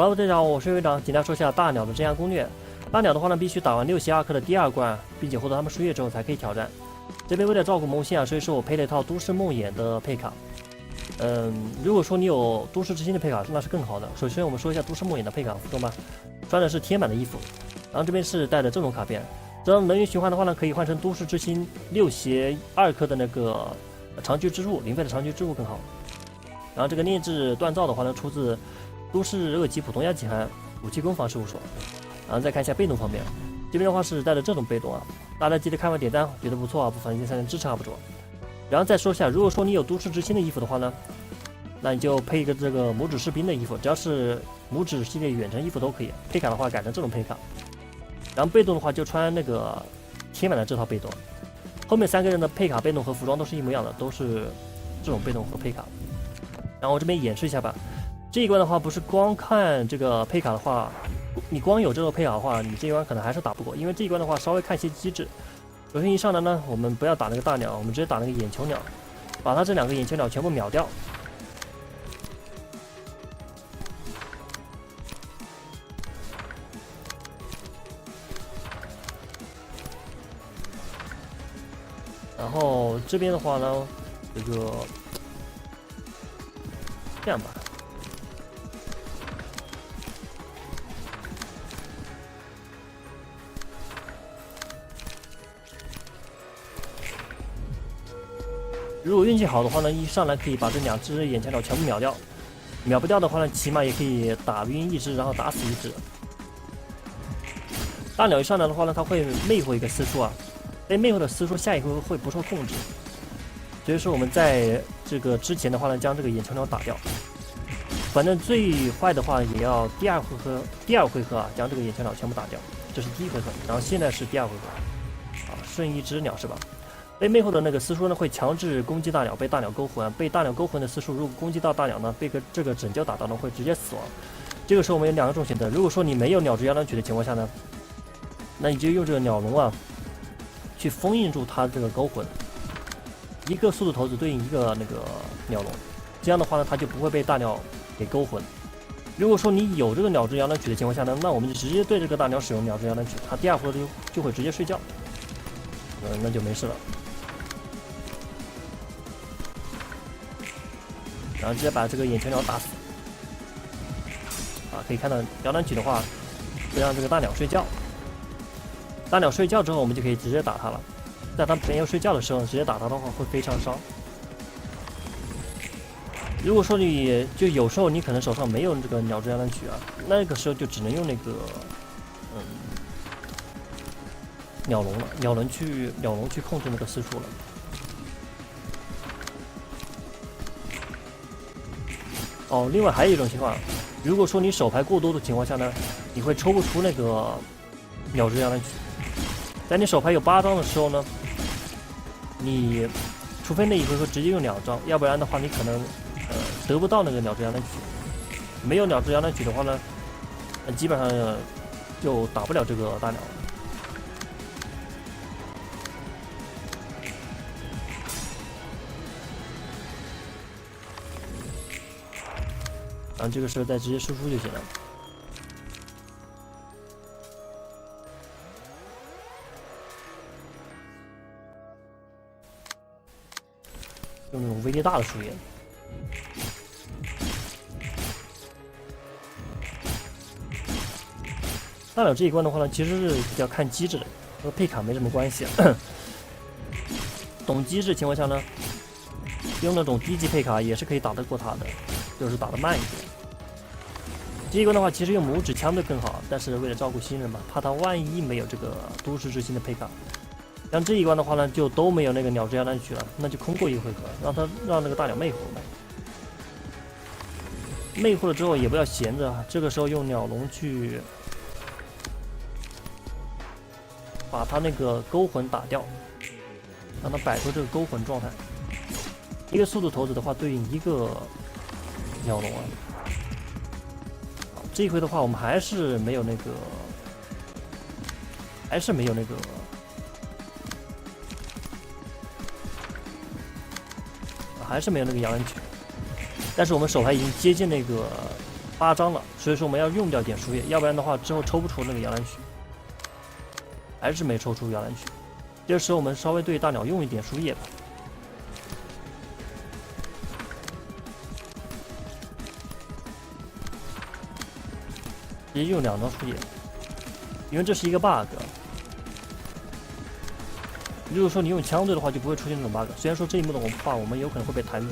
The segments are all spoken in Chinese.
Hello，大家好，我是队长。简单说一下大鸟的镇压攻略。大鸟的话呢，必须打完6邪2颗的第2关，并且获得他们输液之后才可以挑战。这边为了照顾萌新啊，所以说我配了一套都市梦魇的配卡。如果说你有都市之心的配卡，那是更好的。首先我们说一下都市梦魇的配卡服装吧，穿的是天版的衣服，然后这边是带着这种卡片。这样能源循环的话呢，可以换成都市之心6邪2颗的那个长驱之物，零费的长驱之物更好。然后这个炼制锻造的话呢，出自都市恶极普通压极寒武器攻防事务所。然后再看一下被动方面，这边的话是带着这种被动啊，大家记得看完点赞，觉得不错啊，不妨1、3人支持 UP 主。然后再说一下，如果说你有都市之心的衣服的话呢，那你就配一个这个拇指士兵的衣服，只要是拇指系列远程衣服都可以。配卡的话改成这种配卡，然后被动的话就穿那个天版的这套被动。后面3个人的配卡、被动和服装都是一模一样的，都是这种被动和配卡。然后我这边演示一下吧。这一关的话，不是光看这个配卡的话，你光有这个配卡的话，你这一关可能还是打不过，因为这一关的话稍微看一些机制。首先一上来呢，我们不要打那个大鸟，我们直接打那个眼球鸟，把它这2个眼球鸟全部秒掉。然后这边的话呢，这样吧。如果运气好的话呢，一上来可以把这2只眼球鸟全部秒掉。秒不掉的话呢，起码也可以打晕1只，然后打死1只。大鸟一上来的话呢，它会魅惑一个私塾啊，被魅惑的私塾下一回合会不受控制。所以说我们在这个之前的话呢，将这个眼球鸟打掉。反正最坏的话也要第二回合啊，将这个眼球鸟全部打掉。这是第1回合，然后现在是第2回合啊，剩1只鸟是吧？被魅惑的那个私塾呢，会强制攻击大鸟，被大鸟勾魂。被大鸟勾魂的私塾，如果攻击到大鸟呢，被这个拯救打到呢，会直接死亡。这个时候我们有2种选择，如果说你没有鸟之摇篮曲的情况下呢，那你就用这个鸟笼啊，去封印住它这个勾魂。1个速度头子对应1个那个鸟笼，这样的话呢，它就不会被大鸟给勾魂。如果说你有这个鸟之摇篮曲的情况下呢，那我们就直接对这个大鸟使用鸟之摇篮曲，它第2回合就会直接睡觉，那就没事了。然后直接把这个眼球鸟打死啊！可以看到摇篮曲的话，会让这个大鸟睡觉。大鸟睡觉之后，我们就可以直接打它了。在它没有睡觉的时候，直接打它的话会非常伤。如果说你就有时候你可能手上没有这个鸟之摇篮曲啊，那个时候就只能用那个鸟笼了，鸟笼去控制那个私塾了。哦，另外还有一种情况，如果说你手牌过多的情况下呢，你会抽不出那个鸟之摇篮曲。在你手牌有8张的时候呢，你除非那一回合直接用2张，要不然的话你可能得不到那个鸟之摇篮曲。没有鸟之摇篮曲的话呢，基本上就打不了这个大鸟了。然后这个时候再直接输出就行了。用那种威力大的树叶。大鸟这一关的话呢，其实是比较看机制的，和配卡没什么关系。懂机制情况下呢，用那种低级配卡也是可以打得过他的，就是打得慢一点。这一关的话，其实用拇指枪队更好，但是为了照顾新人嘛，怕他万一没有这个都市之心的配卡。像这一关的话呢，就都没有那个鸟之摇篮曲了，那就空过1回合，让那个大鸟魅惑。魅惑了之后也不要闲着，这个时候用鸟笼去把他那个勾魂打掉，让他摆脱这个勾魂状态。1个速度头子的话对应1个鸟笼啊。这一回的话，我们还是没有那个摇篮曲，但是我们手牌已经接近那个8张了，所以说我们要用掉点输液，要不然的话之后抽不出那个摇篮曲，还是没抽出摇篮曲。这时候我们稍微对大鸟用一点输液吧。直接用2张输液，因为这是一个 bug。如果说你用枪队的话，就不会出现这种 bug。虽然说这一幕的话，我们有可能会被弹晕。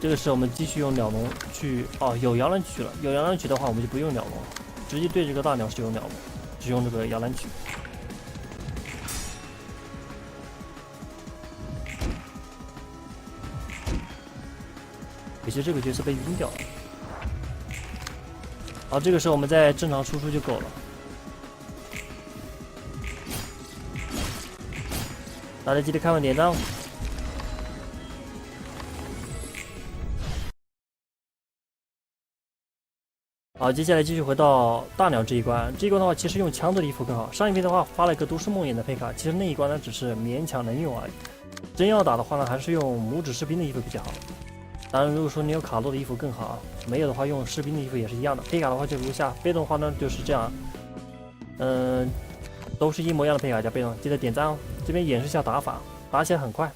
这个时候我们继续用鸟笼去有摇篮曲了。有摇篮曲的话，我们就不用鸟笼，直接对这个大鸟使用鸟笼，只用这个摇篮曲。可惜这个角色被晕掉了。好，这个时候我们再正常输出就够了。大家记得看完点赞。好，接下来继续回到大鸟这一关。这一关的话，其实用枪队的衣服更好。上一篇的话发了一个都市梦魇的配卡，其实那一关呢只是勉强能用而已。真要打的话呢，还是用拇指士兵的衣服比较好。当然，如果说你有卡洛的衣服更好啊，没有的话用士兵的衣服也是一样的。配卡的话就如下，被动的话呢就是这样，都是一模一样的配卡加被动，记得点赞哦。这边演示一下打法，打起来很快。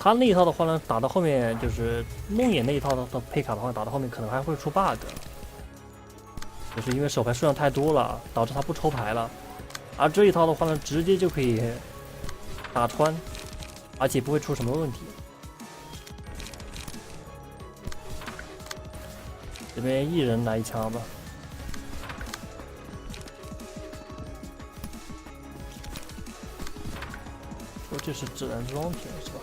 他那一套的话呢，打到后面就是梦魇那一套的配卡的话，打到后面可能还会出 bug， 就是因为手牌数量太多了，导致他不抽牌了。而这一套的话呢，直接就可以打穿，而且不会出什么问题。这边一人来一枪吧。说这是自然装填是吧？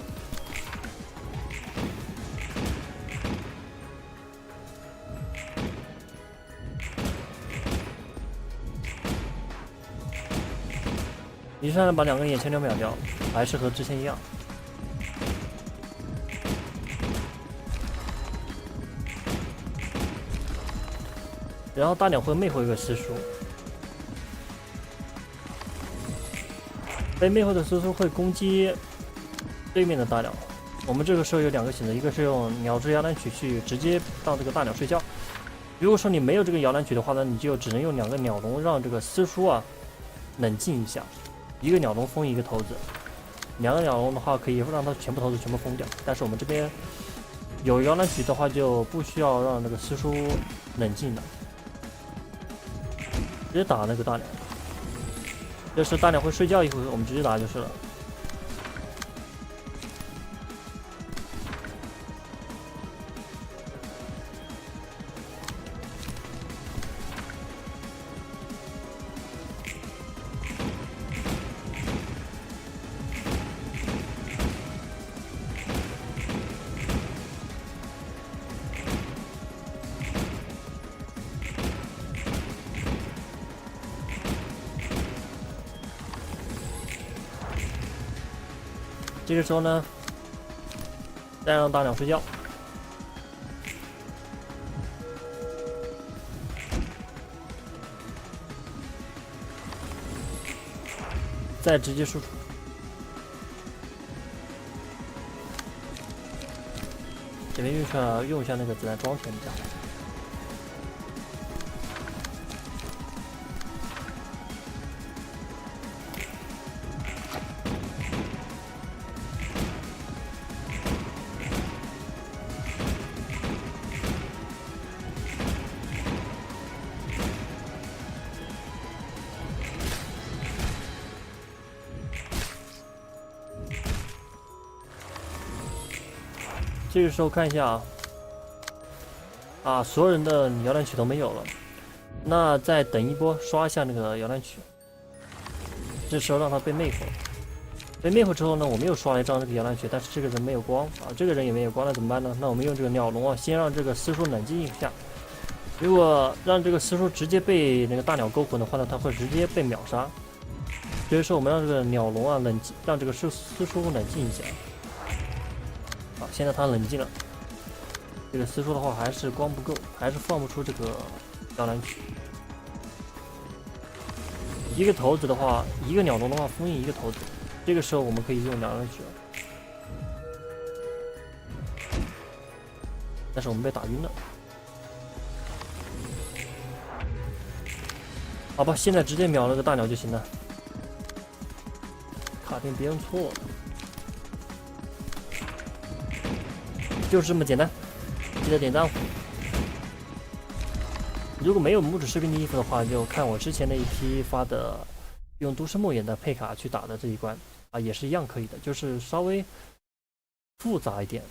一上来把2个眼前鸟秒掉，还是和之前一样。然后大鸟会魅惑一个师叔，被魅惑的师叔会攻击对面的大鸟。我们这个时候有2个选择，一个是用鸟之摇篮曲去直接让这个大鸟睡觉。如果说你没有这个摇篮曲的话呢，你就只能用2个鸟笼让这个师叔啊冷静一下。一个鸟笼封一个头子，2个鸟笼的话可以让它全部头子全部封掉。但是我们这边有摇篮曲的话，就不需要让那个师叔冷静了，直接打那个大鸟。要是大鸟会睡觉一会儿，我们直接打就是了。这个时候呢，再让大鸟睡觉，再直接输出。这边用一下那个子弹装填一下。这个时候看一下所有人的摇篮曲都没有了，那再等一波，刷一下那个摇篮曲。这时候让他被魅惑，被魅惑之后呢，我们又刷了一张这个摇篮曲，但是这个人没有光这个人也没有光，那怎么办呢？那我们用这个鸟笼先让这个师叔冷静一下。如果让这个师叔直接被那个大鸟勾魂的话呢，他会直接被秒杀。所以说我们让这个鸟笼冷静，让这个师叔冷静一下。好，现在他冷静了。这个私塾的话还是光不够，还是放不出这个摇篮曲。一个头子的话，一个鸟笼的话封印一个头子，这个时候我们可以用摇篮曲了。但是我们被打晕了。好吧，现在直接秒了个大鸟就行了。卡片别用错了，就是这么简单。记得点赞哦。如果没有拇指士兵的衣服的话，就看我之前那一批发的用都市梦魇的配卡去打的这一关啊，也是一样可以的，就是稍微复杂一点。